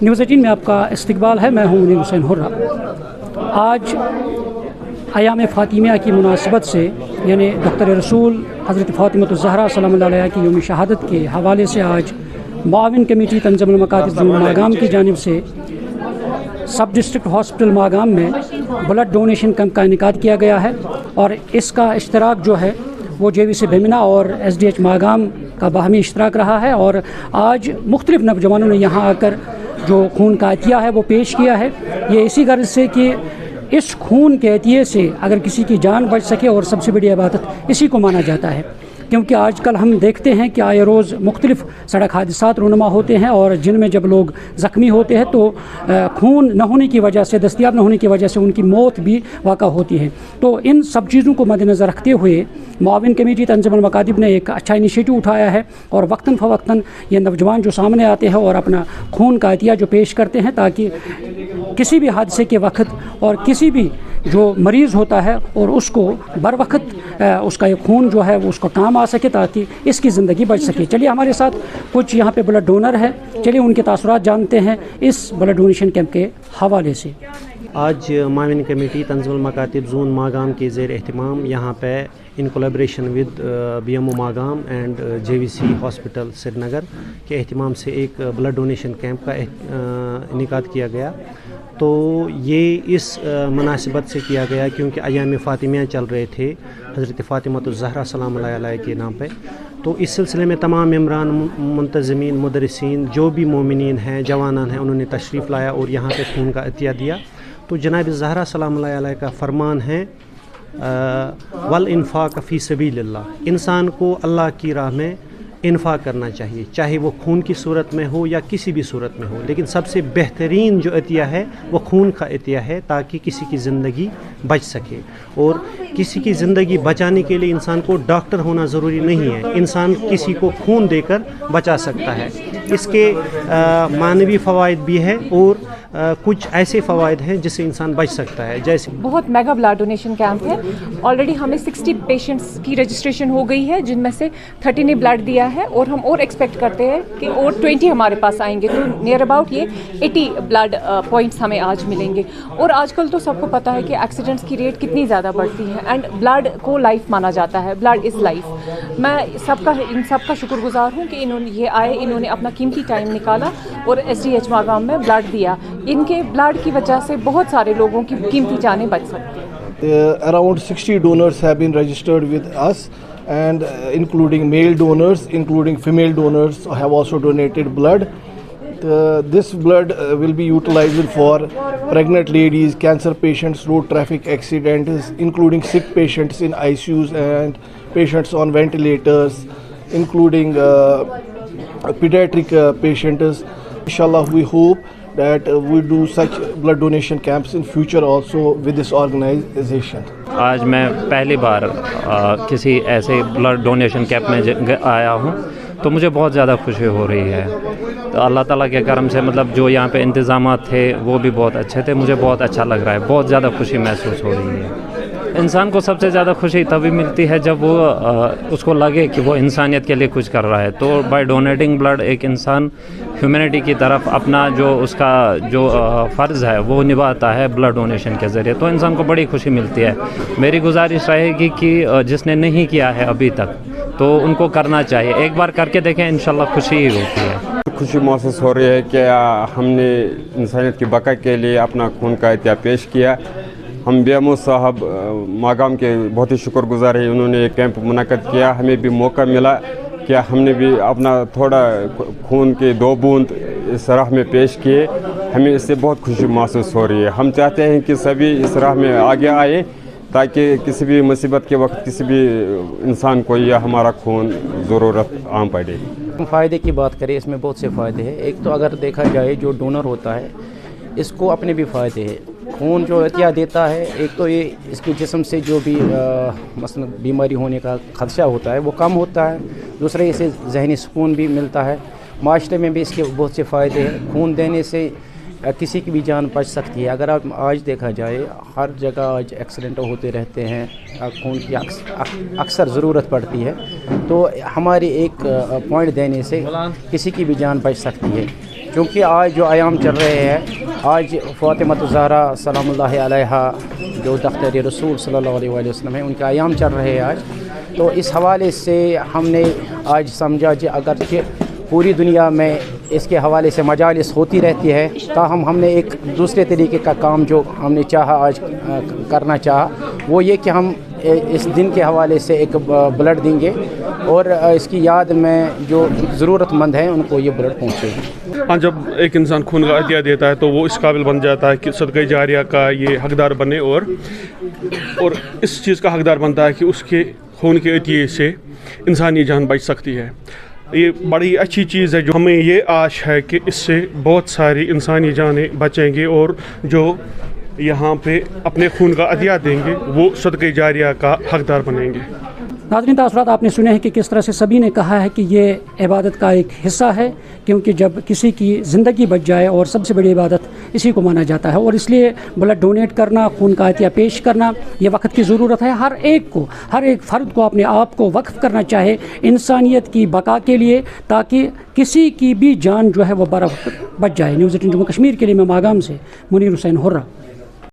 News 18 में आपका इस्तकबाल है। मैं हूं मुनीर हुसैन हुर्रा। आज अयाम फ़ातिमिया की मुनासिबत से यानी डॉक्टर रसूल हज़रत फ़ातिमतुज़ ज़हरा सलामुल्लाह अलैहा की यौम शहादत के हवाले से आज मुआविन कमेटी तंज़ीमुल मकातिब ज़ून मागाम की जानिब से सब डिस्ट्रिक्ट हॉस्पिटल मागाम में ब्लड डोनेशन कैंप का इनेकाद किया गया है और इसका इश्तराक जो है वो JVC बेमिना और SDH मागाम का बाहमी इश्तराक रहा है। और आज मुख्तलिफ नौजवानों ने यहाँ आकर जो खून का अतिया है वो पेश किया है। ये इसी गर्ज से कि इस खून के अतिये से अगर किसी की जान बच सके और सबसे बड़ी इबादत इसी को माना जाता है, क्योंकि आजकल हम देखते हैं कि आए रोज़ मुख्तलिफ सड़क हादसात रूनुमा होते हैं और जिनमें जब लोग ज़ख्मी होते हैं तो खून न होने की वजह से, दस्तयाब न होने की वजह से उनकी मौत भी वाक़ा होती है। तो इन सब चीज़ों को मद्देनज़र रखते हुए मुआविन कमेटी तंज़ीमुल मकातिब ने एक अच्छा इनिशिएटिव उठाया है और वक्तन फ़वक्तन ये नौजवान जो सामने आते हैं और अपना खून का अतिया जो पेश करते हैं ताकि किसी भी हादसे के वक्त और किसी भी जो मरीज़ होता है और उसको बर वक्त उसका ये खून जो है वो उसको काम आ सके ताकि इसकी ज़िंदगी बच सके। चलिए हमारे साथ कुछ यहाँ पे ब्लड डोनर है, चलिए उनके तासुरात जानते हैं इस ब्लड डोनेशन कैंप के हवाले से। आज मुआविन कमेटी तंज़ीमुल मकातिब ज़ून मागाम के ज़ेर एहतमाम यहाँ पे in collaboration with BMO Magam and JVC hospital Srinagar के एहतमाम से एक ब्लड डोनेशन कैंप का इनेकाद किया गया। तो ये इस मुनासिबत से किया गया क्योंकि अयाम फ़ातिमिया चल रहे थे हज़रत फ़ातिमतुज़ ज़हरा सलामुल्लाह अलैहा के नाम पे। तो इस सिलसिले में तमाम इमरान, मुंतज़मीन, मुदर्रिसीन, जो भी मोमिनीन हैं, जवानान हैं, उन्होंने तशरीफ़ लाया और यहाँ पे खून का अतिया दिया। तो जनाब ज़हरा सलामुल्लाह अलैहा का फरमान है वल इन्फ़ाक़ फ़ी सबीलिल्लाह, इंसान को अल्लाह की राह में इन्फ़ाक़ करना चाहिए, चाहे वो खून की सूरत में हो या किसी भी सूरत में हो। लेकिन सबसे बेहतरीन जो अतिया है वो खून का अतिया है ताकि किसी की ज़िंदगी बच सके। और किसी की ज़िंदगी बचाने के लिए इंसान को डॉक्टर होना ज़रूरी नहीं है, इंसान किसी को खून देकर बचा सकता है। इसके मानवी फ़वाइद भी है और कुछ ऐसे फ़वाइद हैं जिससे इंसान बच सकता है। जैसे बहुत मेगा ब्लड डोनेशन कैंप है। ऑलरेडी हमें 60 पेशेंट्स की रजिस्ट्रेशन हो गई है जिनमें से 30 ने ब्लड दिया है और हम और एक्सपेक्ट करते हैं कि और 20 हमारे पास आएंगे। तो नियर अबाउट ये 80 ब्लड पॉइंट्स हमें आज मिलेंगे। और आजकल तो सबको पता है कि एक्सीडेंट्स की रेट कितनी ज़्यादा बढ़ती है एंड ब्लड को लाइफ माना जाता है, ब्लड इज़ लाइफ। मैं इन सबका शुक्रगुजार हूँ कि इन्होंने ये आए, इन्होंने अपना कीमती टाइम निकाला और SDH मागाम में ब्लड दिया। इनके ब्लड की वजह से बहुत सारे लोगों की कीमती जानें बच सकती हैं। Around 60 donors have been registered with us and including male donors, including female donors have also donated blood. This blood will be utilized for pregnant ladies, cancer patients, road traffic accidents, including sick patients in ICUs and patients on ventilators, including pediatric patients. Inshallah, we hope that we do such blood donation camps in future also with this organization. आज मैं पहली बार किसी ऐसे blood donation camp में आया हूँ तो मुझे बहुत ज़्यादा खुशी हो रही है। तो अल्लाह ताला के करम से मतलब जो यहाँ पे इंतज़ामात थे वो भी बहुत अच्छे थे, मुझे बहुत अच्छा लग रहा है, बहुत ज़्यादा खुशी महसूस हो रही है। इंसान को सबसे ज़्यादा खुशी तभी मिलती है जब वो उसको लगे कि वो इंसानियत के लिए कुछ कर रहा है। तो बाय डोनेटिंग ब्लड एक इंसान ह्यूमैनिटी की तरफ अपना जो उसका जो फ़र्ज़ है वो निभाता है ब्लड डोनेशन के ज़रिए। तो इंसान को बड़ी खुशी मिलती है। मेरी गुजारिश रहेगी कि जिसने नहीं किया है अभी तक तो उनको करना चाहिए, एक बार करके देखें, इंशाल्लाह खुशी ही होती है। खुशी महसूस हो रही है कि हमने इंसानियत की बका के लिए अपना खून का अतिया पेश किया। हम BMO साहब मागाम के बहुत ही शुक्रगुजार हैं, उन्होंने एक कैंप मुनक़द किया, हमें भी मौका मिला कि हमने भी अपना थोड़ा खून के 2 बूंद इस राह में पेश किए। हमें इससे बहुत खुशी महसूस हो रही है। हम चाहते हैं कि सभी इस राह में आगे आए ताकि किसी भी मुसीबत के वक्त किसी भी इंसान को यह हमारा खून ज़रूरत आम पड़े। फ़ायदे की बात करें, इसमें बहुत से फ़ायदे हैं। एक तो अगर देखा जाए जो डोनर होता है इसको अपने भी फ़ायदे हैं। खून जो अतिया देता है, एक तो ये इसके जिस्म से जो भी मसलन बीमारी होने का खदशा होता है वो कम होता है। दूसरा इसे ज़हनी सुकून भी मिलता है। माशरे में भी इसके बहुत से फ़ायदे हैं। खून देने से किसी की भी जान बच सकती है। अगर आप आज देखा जाए हर जगह आज एक्सीडेंट होते रहते हैं, खून की अक्सर ज़रूरत पड़ती है। तो हमारी एक पॉइंट देने से किसी की भी जान बच सकती है। چونکہ آج جو ایام چل رہے ہیں، آج فاطمہ الزہرا سلام اللہ علیہا جو دختر رسول صلی اللہ علیہ وآلہ وسلم ہیں، ان کے ایام چل رہے ہیں آج. تو اس حوالے سے ہم نے آج سمجھا کہ اگرچہ پوری دنیا میں اس کے حوالے سے مجالس ہوتی رہتی ہے، تاہم ہم نے ایک دوسرے طریقے کا کام جو ہم نے چاہا آج کرنا چاہا، وہ یہ کہ ہم اس دن کے حوالے سے ایک بلڈ دیں گے اور اس کی یاد میں جو ضرورت مند ہیں ان کو یہ بلڈ پہنچے گا. ہاں، جب ایک انسان خون کا عطیہ دیتا ہے تو وہ اس قابل بن جاتا ہے کہ صدقہ جاریہ کا یہ حقدار بنے اور اس چیز کا حقدار بنتا ہے کہ اس کے خون کے عطیے سے انسانی جان بچ سکتی ہے. یہ بڑی اچھی چیز ہے جو ہمیں یہ آش ہے کہ اس سے بہت ساری انسانی جانیں بچیں گے اور جو یہاں پہ اپنے خون کا عطیہ دیں گے وہ صدقہ جاریہ کا حقدار بنیں گے. ناظرین، تاثرات آپ نے سنے ہیں کہ کس طرح سے سبھی نے کہا ہے کہ یہ عبادت کا ایک حصہ ہے، کیونکہ جب کسی کی زندگی بچ جائے اور سب سے بڑی عبادت اسی کو مانا جاتا ہے، اور اس لیے بلڈ ڈونیٹ کرنا، خون کا عطیہ پیش کرنا یہ وقت کی ضرورت ہے. ہر ایک فرد کو اپنے آپ کو وقف کرنا چاہے انسانیت کی بقا کے لیے، تاکہ کسی کی بھی جان جو ہے وہ بچ جائے. نیوز 18 جموں کشمیر کے لیے میں ماگام سے منیر حسین ہرہ.